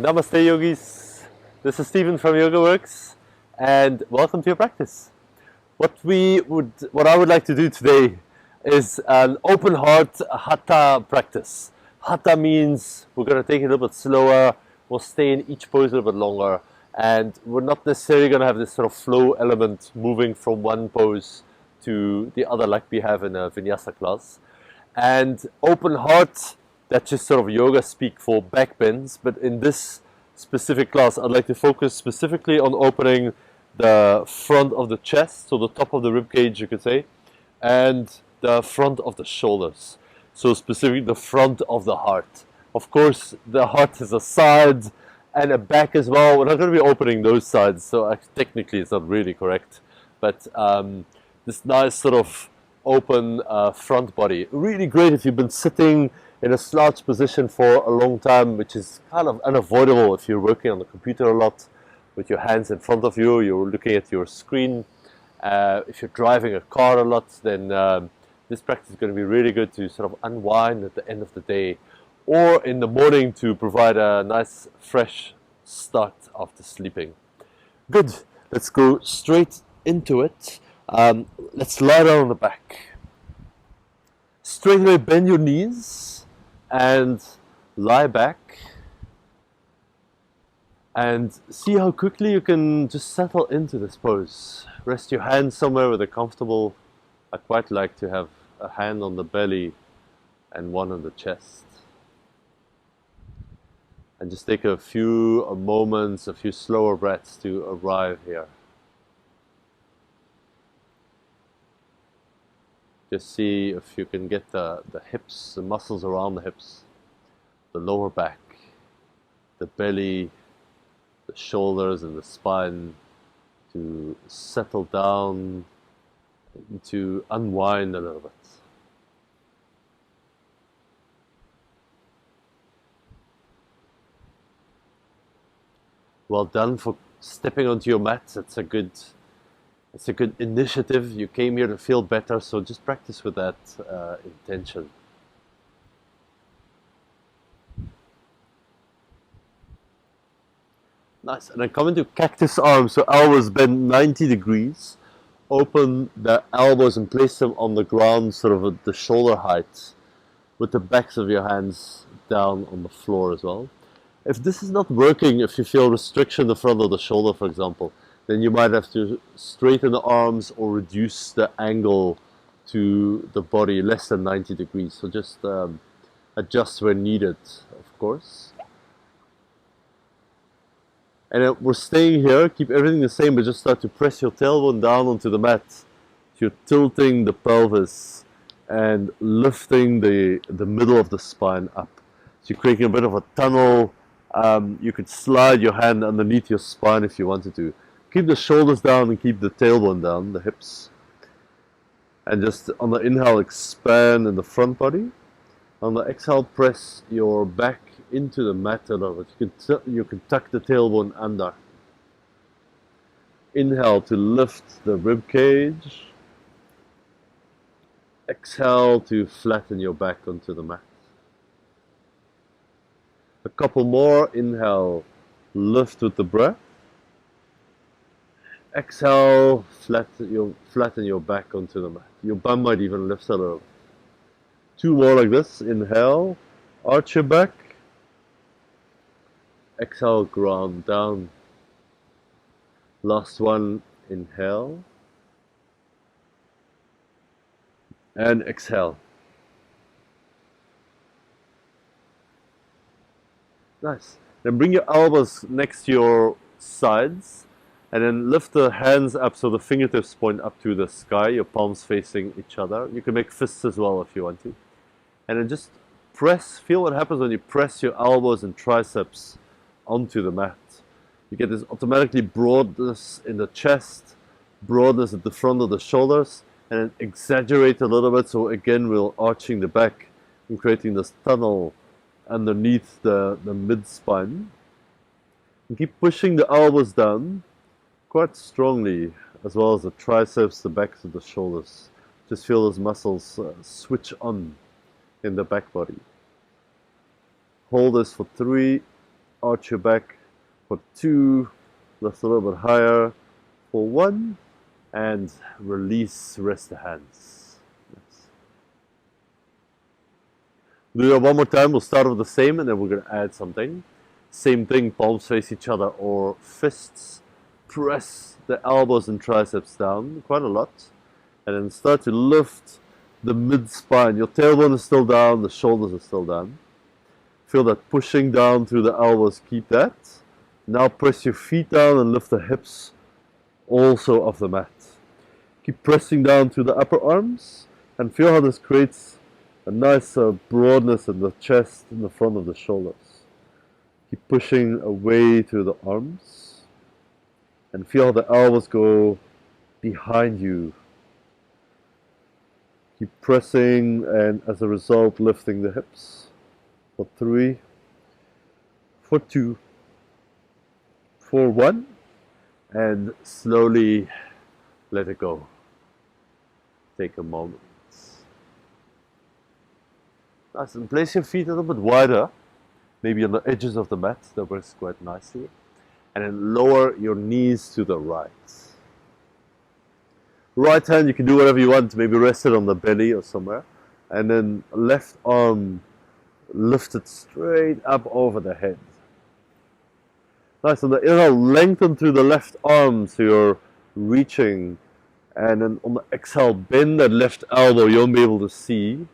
Namaste yogis, this is Stephen from YogaWorks and welcome to your practice. What I would like to do today is an open heart Hatha practice. Hatha means we're going to take it a little bit slower, we'll stay in each pose a little bit longer, and we're not necessarily going to have this sort of flow element moving from one pose to the other like we have in a vinyasa class. And open heart, that's just sort of yoga speak for back bends, but in this specific class I'd like to focus specifically on opening the front of the chest, so the top of the rib cage you could say, and the front of the shoulders, so specifically the front of the heart. Of course the heart has a side and a back as well. We're not going to be opening those sides, so technically it's not really correct, but this nice sort of open front body. Really great if you've been sitting in a slouch position for a long time, which is kind of unavoidable if you're working on the computer a lot with your hands in front of you, you're looking at your screen. If you're driving a car a lot, then this practice is going to be really good to sort of unwind at the end of the day or in the morning to provide a nice fresh start after sleeping. Good, let's go straight into it. Let's lie down on the back. Straight away bend your knees and lie back. And see how quickly you can just settle into this pose. Rest your hands somewhere where they're comfortable. I quite like to have a hand on the belly and one on the chest. And just take a few moments, a few slower breaths to arrive here. Just see if you can get the hips, the muscles around the hips, the lower back, the belly, the shoulders and the spine to settle down, to unwind a little bit. Well done for stepping onto your mat. It's a good initiative. You came here to feel better, so just practice with that intention. Nice. And then come into cactus arms, so elbows bend 90 degrees. Open the elbows and place them on the ground, sort of at the shoulder height, with the backs of your hands down on the floor as well. If this is not working, if you feel restriction in the front of the shoulder, for example, then you might have to straighten the arms or reduce the angle to the body less than 90 degrees. So just adjust where needed, of course. And we're staying here, keep everything the same, but just start to press your tailbone down onto the mat. So you're tilting the pelvis and lifting the middle of the spine up. So you're creating a bit of a tunnel. You could slide your hand underneath your spine if you wanted to. Keep the shoulders down and keep the tailbone down, the hips. And just on the inhale, expand in the front body. On the exhale, press your back into the mat a little bit. You can tuck the tailbone under. Inhale to lift the rib cage. Exhale to flatten your back onto the mat. A couple more. Inhale, lift with the breath. Exhale, flatten your back onto the mat. Your bum might even lift a little. Two more like this. Inhale, arch your back. Exhale, ground down. Last one, inhale. And exhale. Nice. Then bring your elbows next to your sides. And then lift the hands up so the fingertips point up to the sky, your palms facing each other. You can make fists as well if you want to. And then just press, feel what happens when you press your elbows and triceps onto the mat. You get this automatically broadness in the chest, broadness at the front of the shoulders, and then exaggerate a little bit, so again we're arching the back and creating this tunnel underneath the mid-spine. And keep pushing the elbows down quite strongly, as well as the triceps, the backs of the shoulders. Just feel those muscles switch on in the back body. Hold this for 3, arch your back. For 2, lift a little bit higher. For 1, and release, rest the hands. Yes. Do that one more time. We'll start with the same, and then we're going to add something. Same thing, palms face each other or fists. Press the elbows and triceps down quite a lot. And then start to lift the mid-spine. Your tailbone is still down, the shoulders are still down. Feel that pushing down through the elbows, keep that. Now press your feet down and lift the hips also off the mat. Keep pressing down through the upper arms and feel how this creates a nice broadness in the chest and the front of the shoulders. Keep pushing away through the arms and feel how the elbows go behind you. Keep pressing and as a result lifting the hips. For 3, for 2, for 1, and slowly let it go. Take a moment. Nice, and place your feet a little bit wider, maybe on the edges of the mat. That works quite nicely. And then lower your knees to the right. Right hand, you can do whatever you want, maybe rest it on the belly or somewhere. And then left arm lifted straight up over the head. Nice, on the inhale, lengthen through the left arm so you're reaching. And then on the exhale, bend that left elbow. You won't be able to see.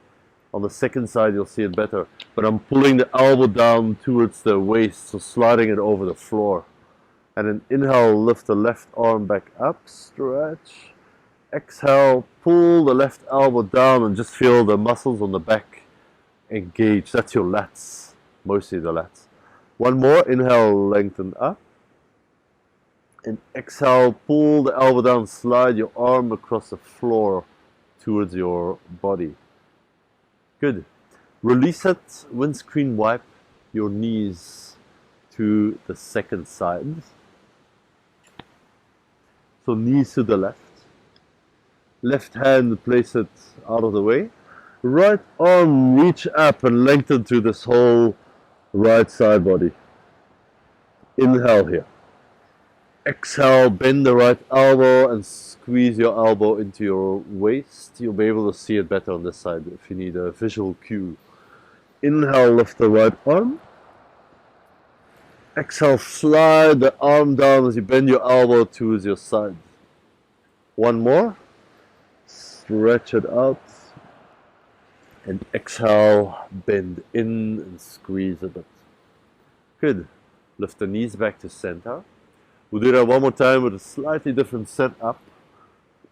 On the second side, you'll see it better. But I'm pulling the elbow down towards the waist, so sliding it over the floor. And then inhale, lift the left arm back up, stretch. Exhale, pull the left elbow down and just feel the muscles on the back engage. That's your lats, mostly the lats. One more, inhale, lengthen up. And exhale, pull the elbow down, slide your arm across the floor towards your body. Good. Release it, windscreen wipe your knees to the second side. So knees to the left. Left hand, place it out of the way. Right arm, reach up and lengthen through this whole right side body. Inhale here. Exhale, bend the right elbow and squeeze your elbow into your waist. You'll be able to see it better on this side if you need a visual cue. Inhale, lift the right arm. Exhale, slide the arm down as you bend your elbow towards your side. One more. Stretch it out. And exhale, bend in and squeeze a bit. Good. Lift the knees back to center. We'll do that one more time with a slightly different setup.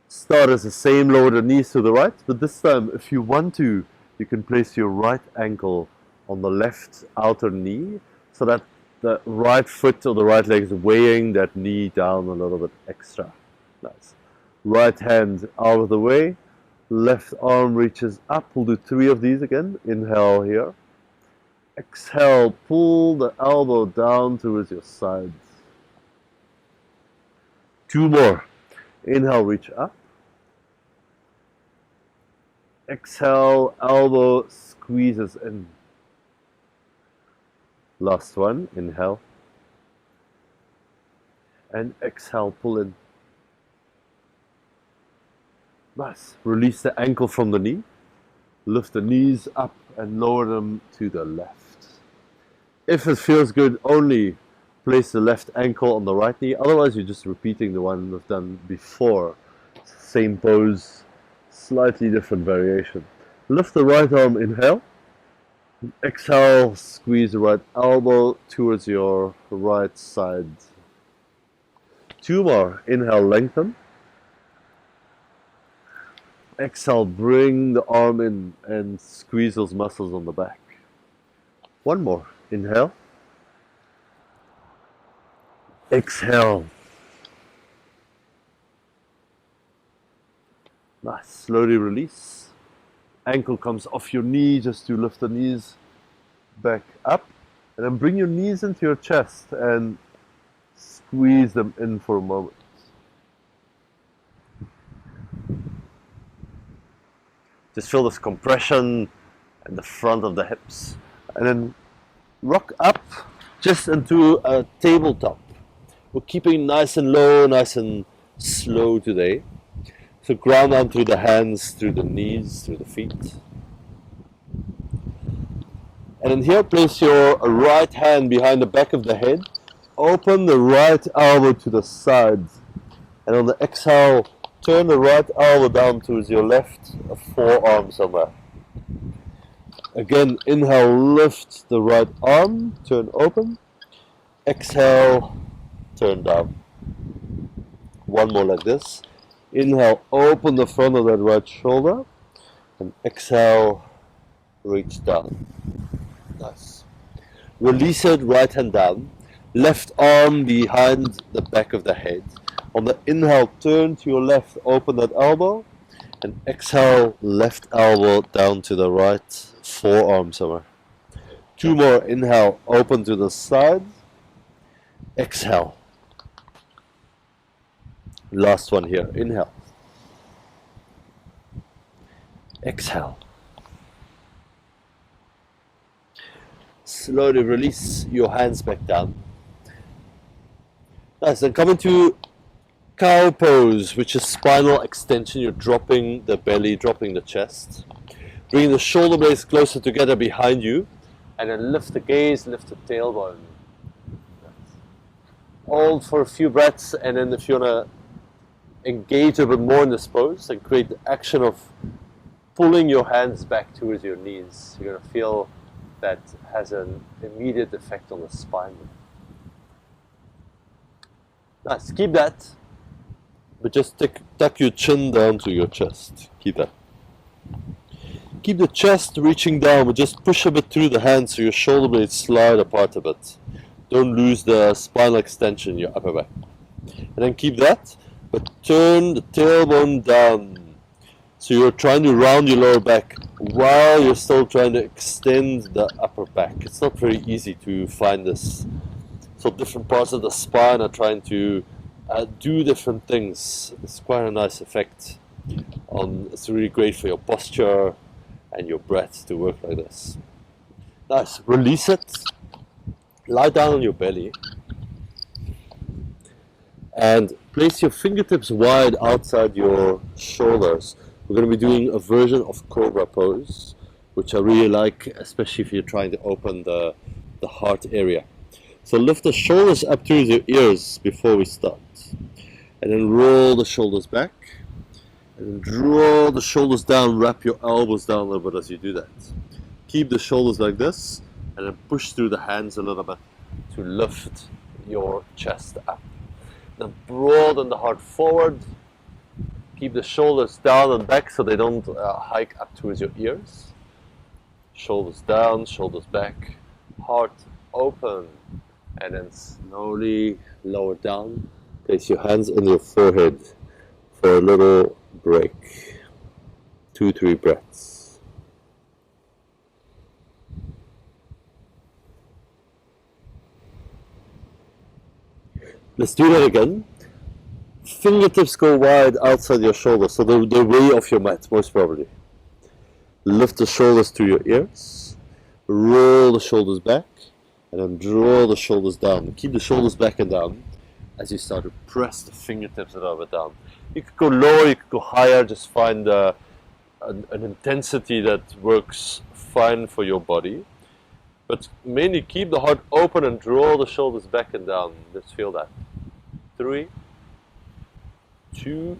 Start as the same, lower the knees to the right, but this time, if you want to, you can place your right ankle on the left outer knee so that the right foot or the right leg is weighing that knee down a little bit extra. Nice. Right hand out of the way, left arm reaches up. We'll do 3 of these again. Inhale here. Exhale, pull the elbow down towards your sides. 2 more. Inhale, reach up. Exhale, elbow squeezes in. Last one. Inhale. And exhale, pull in. Nice. Release the ankle from the knee. Lift the knees up and lower them to the left. If it feels good, only place the left ankle on the right knee. Otherwise, you're just repeating the one we've done before. Same pose, slightly different variation. Lift the right arm, inhale. Exhale, squeeze the right elbow towards your right side. 2 more. Inhale, lengthen. Exhale, bring the arm in and squeeze those muscles on the back. 1 more. Inhale. Exhale. Nice. Slowly release. Ankle comes off your knee just to lift the knees back up. And then bring your knees into your chest and squeeze them in for a moment. Just feel this compression in the front of the hips. And then rock up just into a tabletop. We're keeping nice and low, nice and slow today. So ground down through the hands, through the knees, through the feet. And then here, place your right hand behind the back of the head. Open the right elbow to the side. And on the exhale, turn the right elbow down towards your left forearm somewhere. Again, inhale, lift the right arm, turn open. Exhale, turn down. One more like this. Inhale, open the front of that right shoulder. And exhale, reach down. Nice. Release it, right hand down. Left arm behind the back of the head. On the inhale, turn to your left, open that elbow. And exhale, left elbow down to the right forearm somewhere. Two more. Inhale, open to the side. Exhale. Last one here. Inhale. Exhale. Slowly release your hands back down. Nice. Then come into cow pose, which is spinal extension. You're dropping the belly, dropping the chest. Bring the shoulder blades closer together behind you. And then lift the gaze, lift the tailbone. Hold for a few breaths, and then if you want to engage a bit more in this pose and create the action of pulling your hands back towards your knees, you're going to feel that has an immediate effect on the spine. Nice, keep that, but just tuck your chin down to your chest. Keep that. Keep the chest reaching down, but just push a bit through the hands so your shoulder blades slide apart a bit. Don't lose the spinal extension in your upper back. And then keep that, but turn the tailbone down. So you're trying to round your lower back while you're still trying to extend the upper back. It's not very easy to find this. So different parts of the spine are trying to do different things. It's quite a nice effect. It's really great for your posture and your breath to work like this. Nice. Release it. Lie down on your belly. And place your fingertips wide outside your shoulders. We're going to be doing a version of cobra pose, which I really like, especially if you're trying to open the heart area. So lift the shoulders up towards your ears before we start. And then roll the shoulders back. And then draw the shoulders down, wrap your elbows down a little bit as you do that. Keep the shoulders like this, and then push through the hands a little bit to lift your chest up. Then broaden the heart forward. Keep the shoulders down and back so they don't hike up towards your ears. Shoulders down, shoulders back, heart open, and then slowly lower down. Place your hands on your forehead for a little break. 2-3 breaths. Let's do that again. Fingertips go wide outside your shoulders, so they're way off your mat, most probably. Lift the shoulders to your ears. Roll the shoulders back, and then draw the shoulders down. Keep the shoulders back and down as you start to press the fingertips a little bit down. You could go lower, you could go higher, just find an intensity that works fine for your body. But mainly keep the heart open and draw the shoulders back and down. Let's feel that. 3, 2,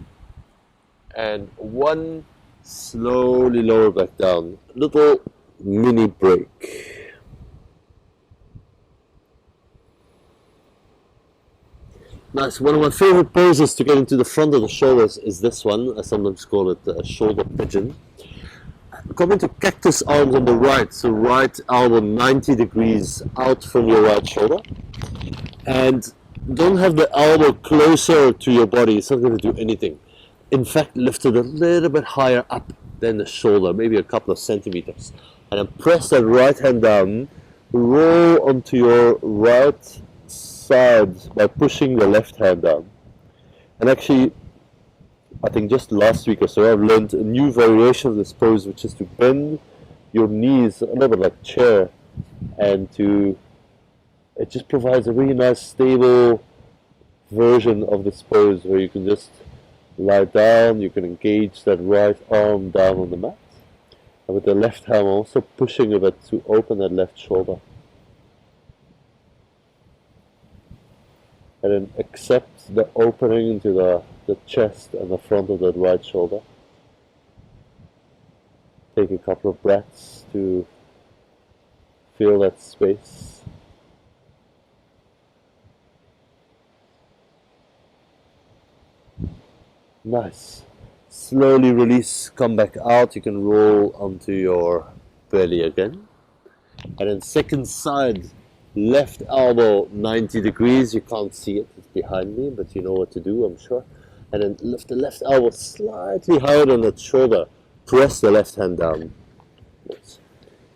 and 1. Slowly lower back down. Little mini break. Nice. One of my favorite poses to get into the front of the shoulders is this one. I sometimes call it a shoulder pigeon. Come into cactus arms on the right, so right elbow 90 degrees out from your right shoulder. And don't have the elbow closer to your body, it's not going to do anything. In fact, lift it a little bit higher up than the shoulder, maybe a couple of centimeters. And then press that right hand down, roll onto your right side by pushing the left hand down. And actually, I think just last week or so, I've learned a new variation of this pose, which is to bend your knees a little bit like chair, and to it just provides a really nice stable version of this pose where you can just lie down, you can engage that right arm down on the mat, and with the left hand also pushing a bit to open that left shoulder. And then accept the opening into the chest and the front of that right shoulder. Take a couple of breaths to feel that space. Nice. Slowly release, come back out. You can roll onto your belly again. And then second side, left elbow 90 degrees. You can't see it, it's behind me, but you know what to do, I'm sure. And then lift the left elbow slightly higher than that shoulder. Press the left hand down. Yes.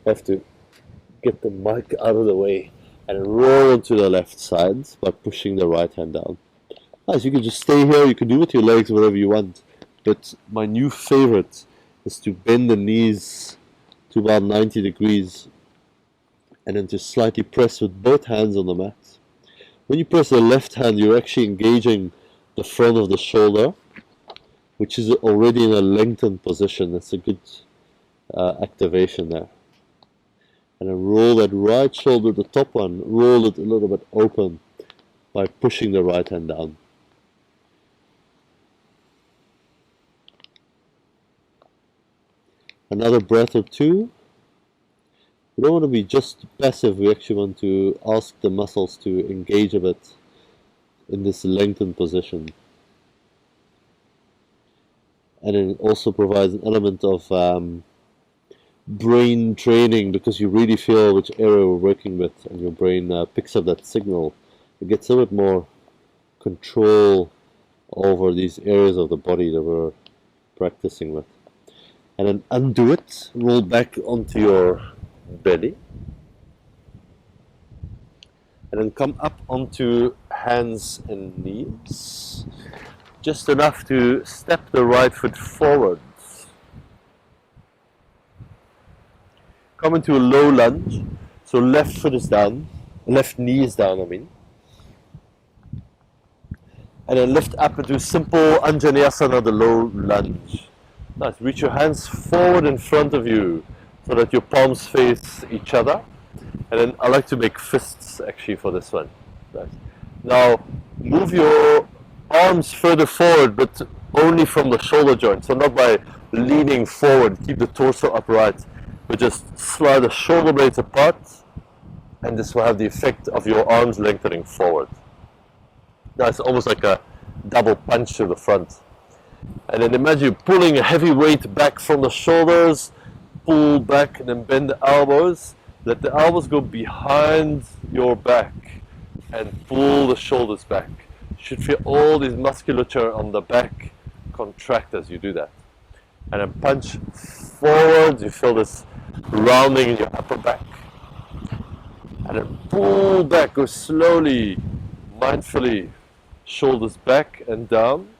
Have to get the mic out of the way and roll onto the left side by pushing the right hand down. Nice, you can just stay here, you can do with your legs whatever you want. But my new favorite is to bend the knees to about 90 degrees and then to slightly press with both hands on the mat. When you press the left hand, you're actually engaging the front of the shoulder, which is already in a lengthened position. That's a good activation there. And then roll that right shoulder, the top one, roll it a little bit open by pushing the right hand down. Another breath or two. We don't want to be just passive, we actually want to ask the muscles to engage a bit in this lengthened position. And it also provides an element of brain training, because you really feel which area we're working with and your brain picks up that signal. It gets a bit more control over these areas of the body that we're practicing with. And then undo it, roll back onto your belly, and then come up onto hands and knees, just enough to step the right foot forward. Come into a low lunge, so left foot is down, left knee is down, and then lift up into simple Anjaneyasana, the low lunge. Nice, reach your hands forward in front of you so that your palms face each other. And then I like to make fists actually for this one. Nice. Now move your arms further forward, but only from the shoulder joint. So not by leaning forward, keep the torso upright, but just slide the shoulder blades apart, and this will have the effect of your arms lengthening forward. Now it's almost like a double punch to the front. And then imagine you pulling a heavy weight back from the shoulders, pull back and then bend the elbows. Let the elbows go behind your back and pull the shoulders back. You should feel all this musculature on the back contract as you do that. And then punch forward, you feel this rounding in your upper back. And then pull back, go slowly, mindfully, shoulders back and down.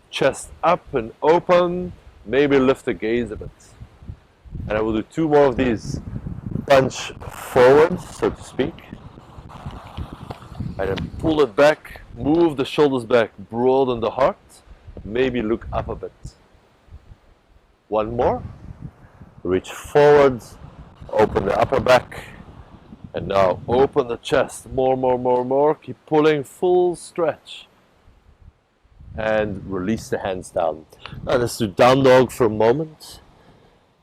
Chest up and open, maybe lift the gaze a bit. And I will do two more of these. Punch forward, so to speak. And then pull it back, move the shoulders back, broaden the heart, maybe look up a bit. One more. Reach forward, open the upper back, and now open the chest. More. Keep pulling, full stretch. And release the hands down. Now let's do down dog for a moment.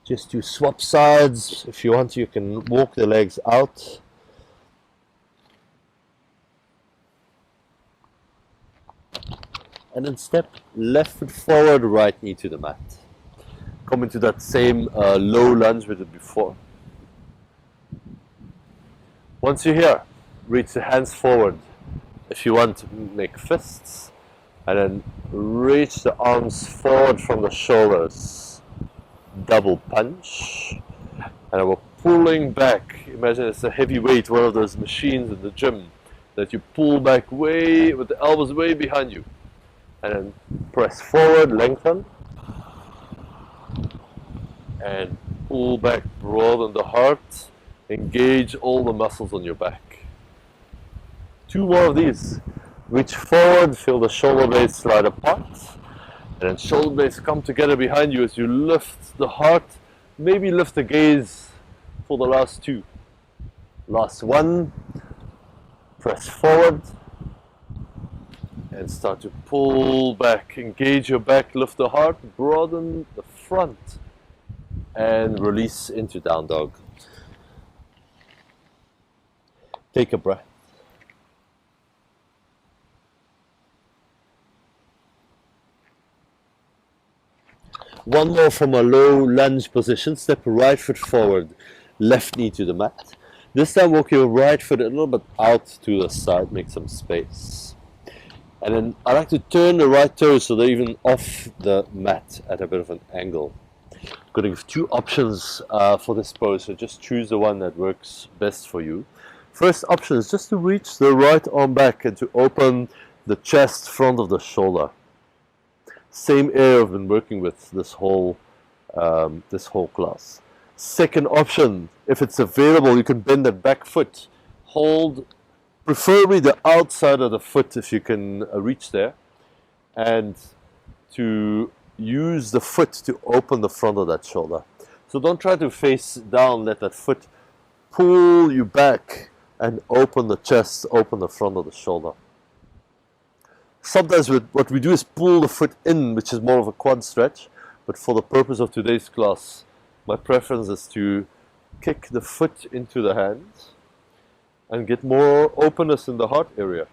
Just to swap sides. If you want to, you can walk the legs out. And then step left foot forward, right knee to the mat. Come into that same low lunge we did before. Once you're here, reach the hands forward. If you want to make fists, and then reach the arms forward from the shoulders. Double punch. And we're pulling back. Imagine it's a heavy weight, one of those machines in the gym that you pull back way, with the elbows way behind you. And then press forward, lengthen. And pull back, broaden the heart. Engage all the muscles on your back. 2 more of these. Reach forward, feel the shoulder blades slide apart. And then shoulder blades come together behind you as you lift the heart. Maybe lift the gaze for the last 2. Last 1. Press forward. And start to pull back. Engage your back, lift the heart, broaden the front. And release into down dog. Take a breath. One more from a low lunge position. Step right foot forward, left knee to the mat. This time walk your right foot a little bit out to the side, make some space. And then I like to turn the right toes so they're even off the mat at a bit of an angle. I'm going to give 2 options for this pose, so just choose the one that works best for you. First option is just to reach the right arm back and to open the chest, front of the shoulder. Same area I've been working with this whole class. Second option, if it's available, you can bend that back foot. Hold preferably the outside of the foot if you can reach there. And to use the foot to open the front of that shoulder. So don't try to face down, let that foot pull you back and open the chest, open the front of the shoulder. Sometimes what we do is pull the foot in, which is more of a quad stretch, but for the purpose of today's class, my preference is to kick the foot into the hands and get more openness in the heart area.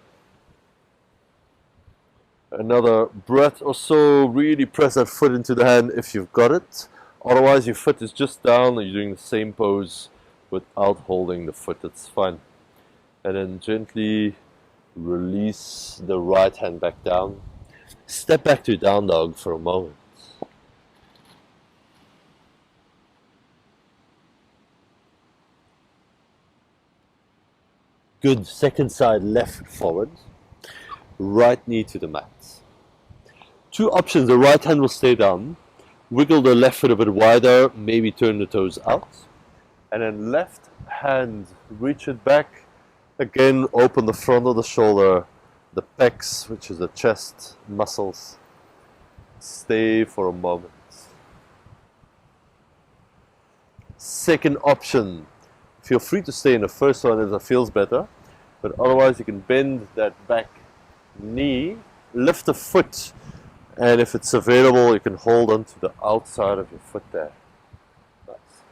Another breath or so, really press that foot into the hand if you've got it. Otherwise your foot is just down and you're doing the same pose without holding the foot, that's fine. And then gently release the right hand back down. Step back to down dog for a moment. Good. Second side, left foot forward. Right knee to the mat. 2 options. The right hand will stay down. Wiggle the left foot a bit wider. Maybe turn the toes out. And then left hand, reach it back. Again, open the front of the shoulder, the pecs, which is the chest muscles. Stay for a moment. Second option, feel free to stay in the first one as it feels better, but otherwise you can bend that back knee, lift the foot, and if it's available, you can hold on to the outside of your foot there. Nice.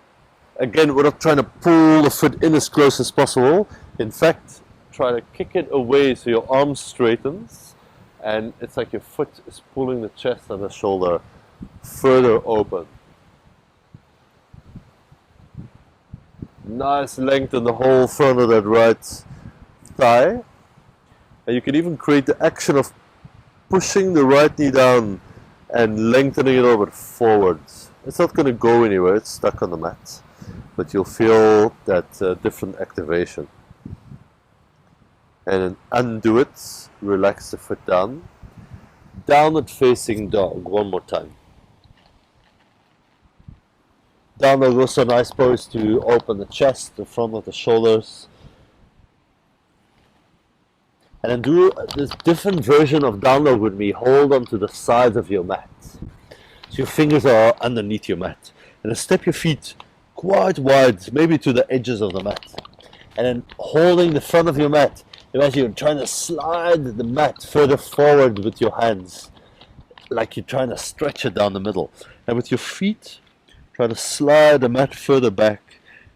Again, we're not trying to pull the foot in as close as possible. In fact, try to kick it away so your arm straightens and it's like your foot is pulling the chest and the shoulder further open. Nice length in the whole front of that right thigh. And you can even create the action of pushing the right knee down and lengthening it a little bit forwards. It's not going to go anywhere, it's stuck on the mat. But you'll feel that different activation. And then undo it, relax the foot down. Downward facing dog, one more time. Down dog, also a nice pose to open the chest, the front of the shoulders. And then do this different version of down dog with me. Hold on to the sides of your mat. So your fingers are underneath your mat. And then step your feet quite wide, maybe to the edges of the mat. And then holding the front of your mat. Imagine you're trying to slide the mat further forward with your hands, like you're trying to stretch it down the middle. And with your feet, try to slide the mat further back.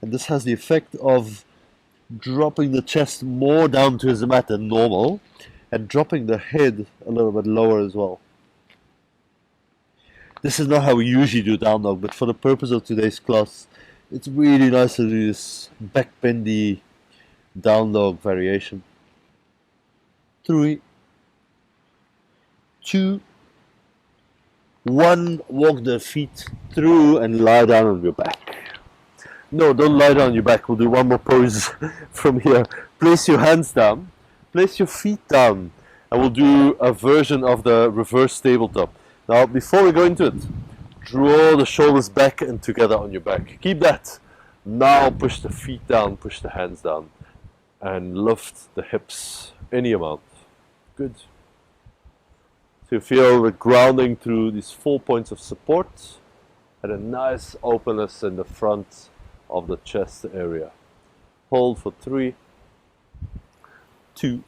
And this has the effect of dropping the chest more down towards the mat than normal, and dropping the head a little bit lower as well. This is not how we usually do down dog, but for the purpose of today's class, it's really nice to do this back bendy down dog variation. 3, 2, 1, walk the feet through and lie down on your back. No, don't lie down on your back, we'll do one more pose from here. Place your hands down, place your feet down, and we'll do a version of the reverse tabletop. Now, before we go into it, draw the shoulders back and together on your back. Keep that. Now push the feet down, push the hands down. and lift the hips any amount. Good. So you feel the grounding through these 4 points of support and a nice openness in the front of the chest area. Hold for 3, 2,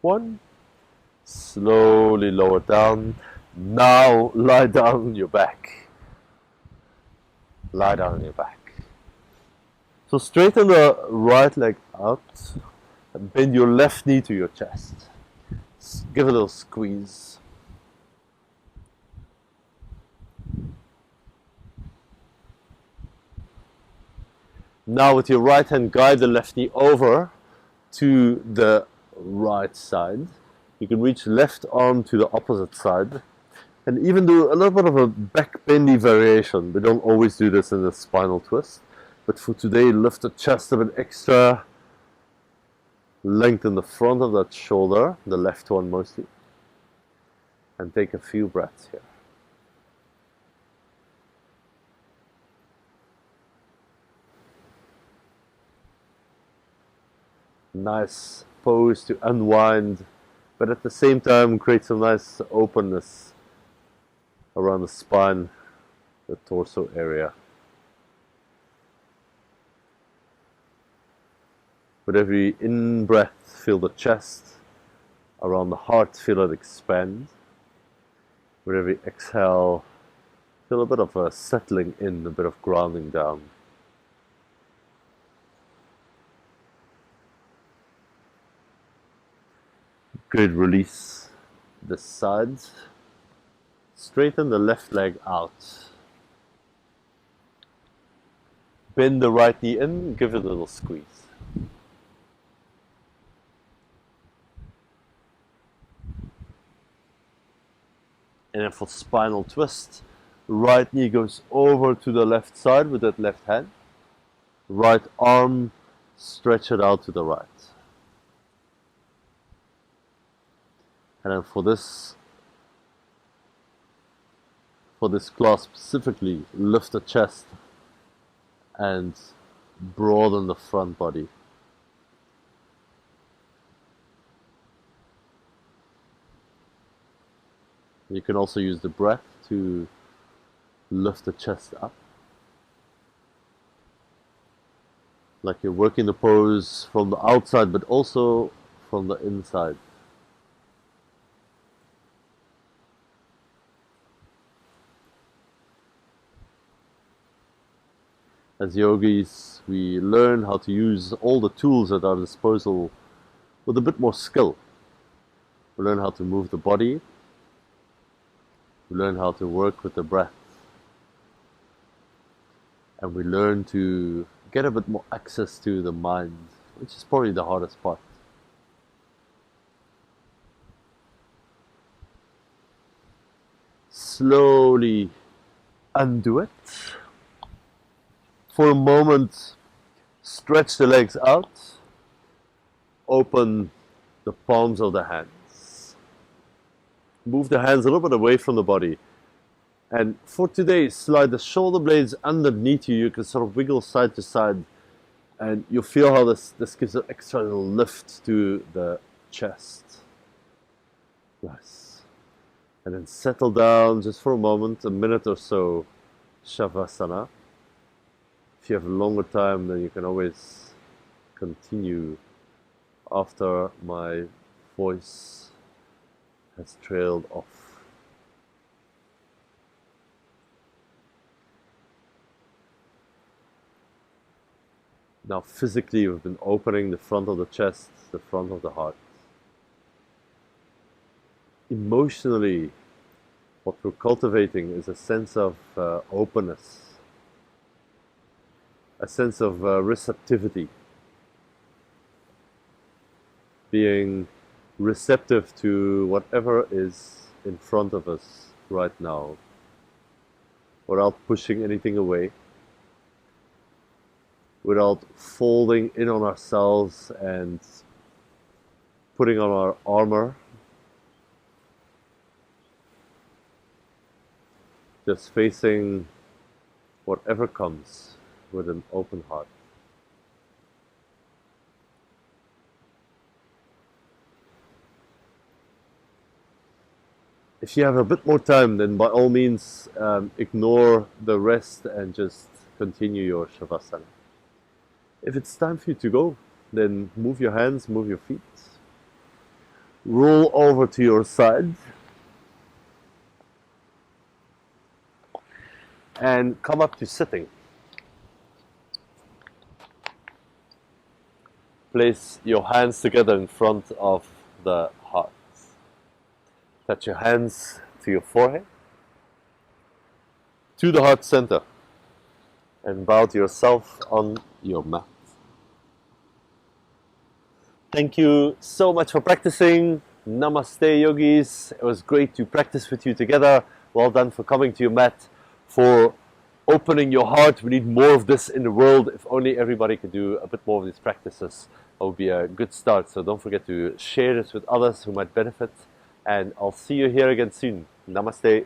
1. Slowly lower down. Now lie down on your back. Lie down on your back. So straighten the right leg out and bend your left knee to your chest. Give a little squeeze. Now with your right hand, guide the left knee over to the right side. You can reach left arm to the opposite side and even do a little bit of a back bendy variation. We don't always do this in the spinal twist, but for today, lift the chest a bit extra. Lengthen the front of that shoulder, the left one mostly, and take a few breaths here. Nice pose to unwind, but at the same time create some nice openness around the spine, the torso area. With every in-breath, feel the chest around the heart, feel it expand. With every exhale, feel a bit of a settling in, a bit of grounding down. Good, release the sides. Straighten the left leg out. Bend the right knee in, give it a little squeeze. And then for spinal twist, right knee goes over to the left side with that left hand. Right arm, stretch it out to the right. And then for this class specifically, lift the chest and broaden the front body. You can also use the breath to lift the chest up. Like you're working the pose from the outside, but also from the inside. As yogis, we learn how to use all the tools at our disposal with a bit more skill. We learn how to move the body. We learn how to work with the breath. And we learn to get a bit more access to the mind, which is probably the hardest part. Slowly undo it. For a moment, stretch the legs out. Open the palms of the hands. Move the hands a little bit away from the body. And for today, slide the shoulder blades underneath you. You can sort of wiggle side to side. And you'll feel how this gives an extra little lift to the chest. Nice. And then settle down just for a moment, a minute or so, Shavasana. If you have a longer time, then you can always continue after my voice has trailed off. Now physically, we've been opening the front of the chest, the front of the heart. Emotionally, what we're cultivating is a sense of openness, a sense of receptivity, being receptive to whatever is in front of us right now, without pushing anything away, without folding in on ourselves and putting on our armor. Just facing whatever comes with an open heart. If you have a bit more time, then by all means ignore the rest and just continue your Shavasana. If it's time for you to go, then move your hands, move your feet. Roll over to your side. And come up to sitting. Place your hands together in front of the heart. Touch your hands to your forehead, to the heart center, and bow to yourself on your mat. Thank you so much for practicing. Namaste, yogis. It was great to practice with you together. Well done for coming to your mat, for opening your heart. We need more of this in the world. If only everybody could do a bit more of these practices, that would be a good start. So don't forget to share this with others who might benefit. And I'll see you here again soon. Namaste.